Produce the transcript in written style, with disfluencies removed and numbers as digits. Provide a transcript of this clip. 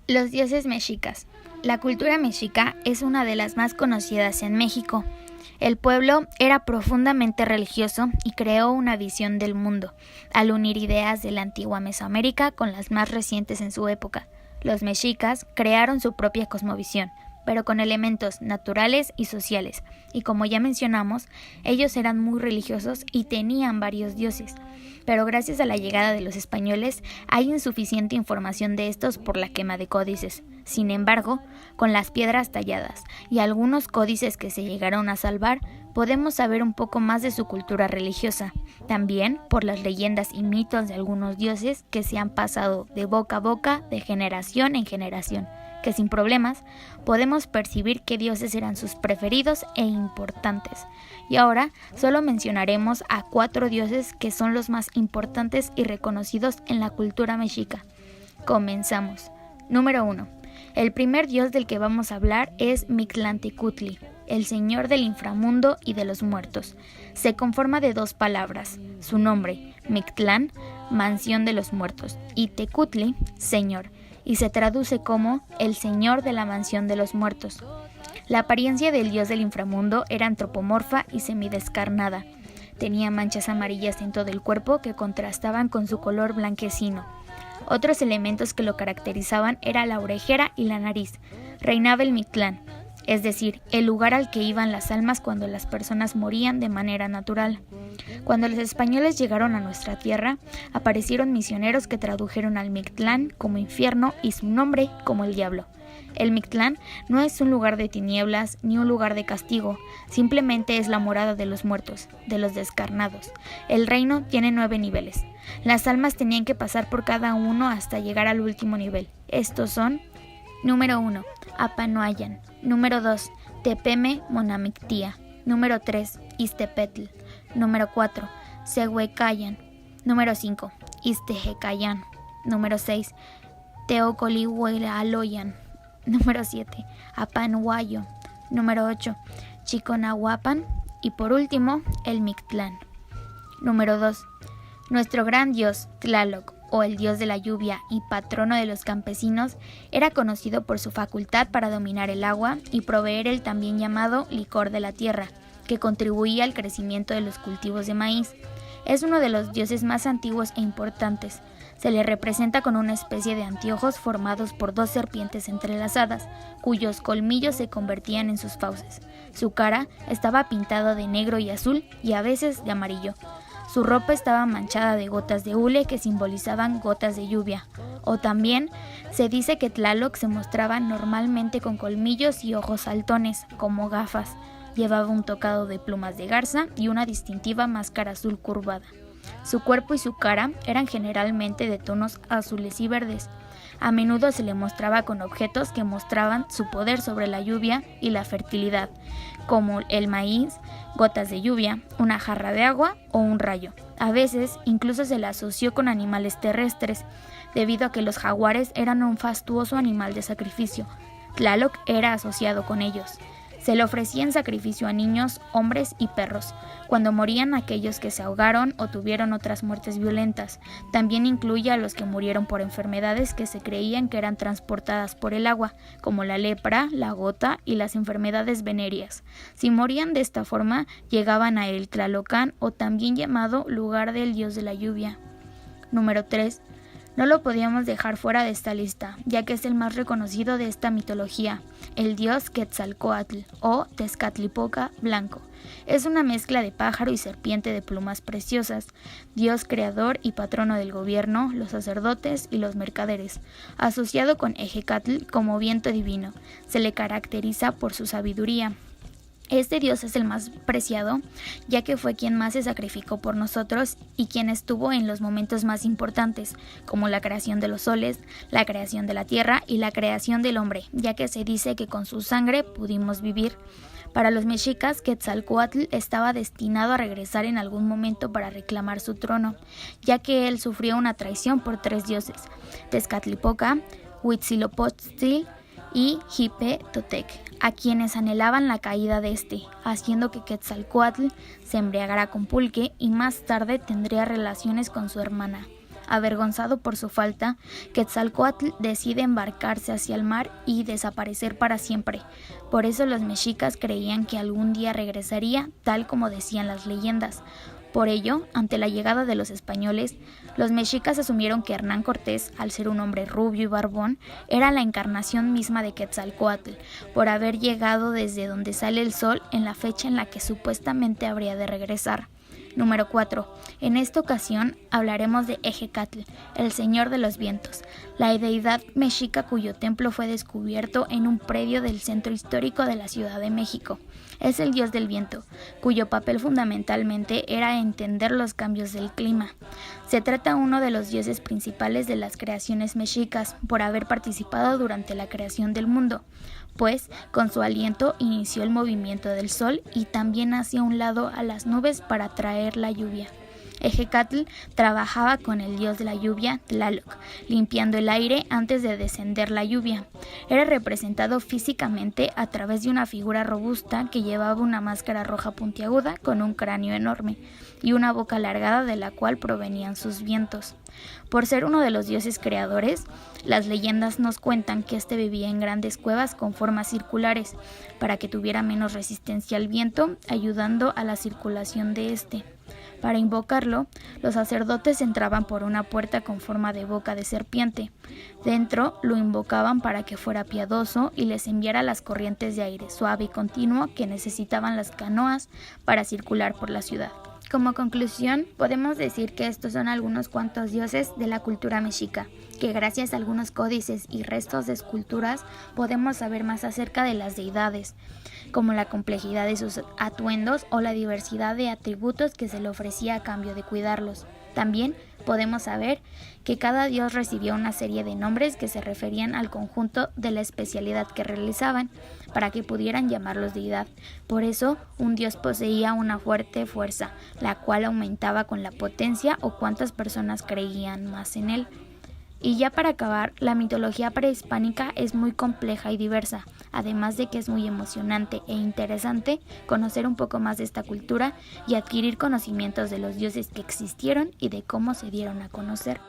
Los dioses mexicas. La cultura mexica es una de las más conocidas en México. El pueblo era profundamente religioso y creó una visión del mundo, al unir ideas de la antigua Mesoamérica con las más recientes en su época. Los mexicas crearon su propia cosmovisión, pero con elementos naturales y sociales, y como ya mencionamos, ellos eran muy religiosos y tenían varios dioses. Pero gracias a la llegada de los españoles hay insuficiente información de estos por la quema de códices. Sin embargo, con las piedras talladas y algunos códices que se llegaron a salvar, podemos saber un poco más de su cultura religiosa. También por las leyendas y mitos de algunos dioses que se han pasado de boca a boca, de generación en generación, que sin problemas podemos percibir qué dioses eran sus preferidos e importantes. Y ahora solo mencionaremos a 4 dioses que son los más importantes y reconocidos en la cultura mexica. Comenzamos. Número 1. El primer dios del que vamos a hablar es Mictlantecutli, el señor del inframundo y de los muertos. Se conforma de 2 palabras. Su nombre, Mictlán, mansión de los muertos, y Tecutli, señor, y se traduce como el señor de la mansión de los muertos. La apariencia del dios del inframundo era antropomorfa y semidescarnada. Tenía manchas amarillas en todo el cuerpo que contrastaban con su color blanquecino. Otros elementos que lo caracterizaban era la orejera y la nariz. Reinaba el Mictlán, es decir, el lugar al que iban las almas cuando las personas morían de manera natural. Cuando los españoles llegaron a nuestra tierra, aparecieron misioneros que tradujeron al Mictlán como infierno y su nombre como el diablo. El Mictlán no es un lugar de tinieblas ni un lugar de castigo, simplemente es la morada de los muertos, de los descarnados. El reino tiene 9 niveles. Las almas tenían que pasar por cada uno hasta llegar al último nivel. Estos son: número 1, Apanoayan. Número 2, Tepeme Monamictía. Número 3, Iztepetl. Número 4, Sehuecayan. Número 5, Iztejecayan. Número 6, Teocolihuelaloyan. Número 7, Apanhuayo. Número 8, Chiconahuapan. Y por último, el Mictlán. Número 2. Nuestro gran dios, Tlaloc, o el dios de la lluvia y patrono de los campesinos, era conocido por su facultad para dominar el agua y proveer el también llamado licor de la tierra, que contribuía al crecimiento de los cultivos de maíz. Es uno de los dioses más antiguos e importantes. Se le representa con una especie de anteojos formados por 2 serpientes entrelazadas, cuyos colmillos se convertían en sus fauces. Su cara estaba pintada de negro y azul y a veces de amarillo. Su ropa estaba manchada de gotas de hule que simbolizaban gotas de lluvia. O también se dice que Tlaloc se mostraba normalmente con colmillos y ojos saltones, como gafas. Llevaba un tocado de plumas de garza y una distintiva máscara azul curvada. Su cuerpo y su cara eran generalmente de tonos azules y verdes. A menudo se le mostraba con objetos que mostraban su poder sobre la lluvia y la fertilidad, como el maíz, gotas de lluvia, una jarra de agua o un rayo. A veces incluso se le asoció con animales terrestres, debido a que los jaguares eran un fastuoso animal de sacrificio. Tlaloc era asociado con ellos. Se le ofrecía en sacrificio a niños, hombres y perros, cuando morían aquellos que se ahogaron o tuvieron otras muertes violentas. También incluye a los que murieron por enfermedades que se creían que eran transportadas por el agua, como la lepra, la gota y las enfermedades venéreas. Si morían de esta forma, llegaban a el Tlalocán, o también llamado lugar del dios de la lluvia. Número 3. No lo podíamos dejar fuera de esta lista, ya que es el más reconocido de esta mitología, el dios Quetzalcóatl o Tezcatlipoca Blanco. Es una mezcla de pájaro y serpiente de plumas preciosas, dios creador y patrono del gobierno, los sacerdotes y los mercaderes, asociado con Ejecatl como viento divino. Se le caracteriza por su sabiduría. Este dios es el más preciado, ya que fue quien más se sacrificó por nosotros y quien estuvo en los momentos más importantes, como la creación de los soles, la creación de la tierra y la creación del hombre, ya que se dice que con su sangre pudimos vivir. Para los mexicas, Quetzalcóatl estaba destinado a regresar en algún momento para reclamar su trono, ya que él sufrió una traición por 3 dioses, Tezcatlipoca, Huitzilopochtli y Xipe-Totec, a quienes anhelaban la caída de este, haciendo que Quetzalcóatl se embriagara con pulque y más tarde tendría relaciones con su hermana. Avergonzado por su falta, Quetzalcóatl decide embarcarse hacia el mar y desaparecer para siempre. Por eso los mexicas creían que algún día regresaría, tal como decían las leyendas. Por ello, ante la llegada de los españoles, los mexicas asumieron que Hernán Cortés, al ser un hombre rubio y barbón, era la encarnación misma de Quetzalcóatl, por haber llegado desde donde sale el sol en la fecha en la que supuestamente habría de regresar. Número 4. En esta ocasión hablaremos de Ejecatl, el señor de los vientos, la deidad mexica cuyo templo fue descubierto en un predio del centro histórico de la Ciudad de México. Es el dios del viento, cuyo papel fundamentalmente era entender los cambios del clima. Se trata de uno de los dioses principales de las creaciones mexicas por haber participado durante la creación del mundo, pues con su aliento inició el movimiento del sol y también hacía un lado a las nubes para traer la lluvia. Ejecatl trabajaba con el dios de la lluvia, Tlaloc, limpiando el aire antes de descender la lluvia. Era representado físicamente a través de una figura robusta que llevaba una máscara roja puntiaguda con un cráneo enorme y una boca alargada de la cual provenían sus vientos. Por ser uno de los dioses creadores, las leyendas nos cuentan que éste vivía en grandes cuevas con formas circulares, para que tuviera menos resistencia al viento, ayudando a la circulación de éste. Para invocarlo, los sacerdotes entraban por una puerta con forma de boca de serpiente. Dentro lo invocaban para que fuera piadoso y les enviara las corrientes de aire suave y continuo que necesitaban las canoas para circular por la ciudad. Como conclusión, podemos decir que estos son algunos cuantos dioses de la cultura mexica, que gracias a algunos códices y restos de esculturas podemos saber más acerca de las deidades, como la complejidad de sus atuendos o la diversidad de atributos que se le ofrecía a cambio de cuidarlos. También podemos saber que cada dios recibía una serie de nombres que se referían al conjunto de la especialidad que realizaban, para que pudieran llamarlos deidad. Por eso, un dios poseía una fuerte fuerza, la cual aumentaba con la potencia o cuántas personas creían más en él. Y ya para acabar, la mitología prehispánica es muy compleja y diversa, además de que es muy emocionante e interesante conocer un poco más de esta cultura y adquirir conocimientos de los dioses que existieron y de cómo se dieron a conocer.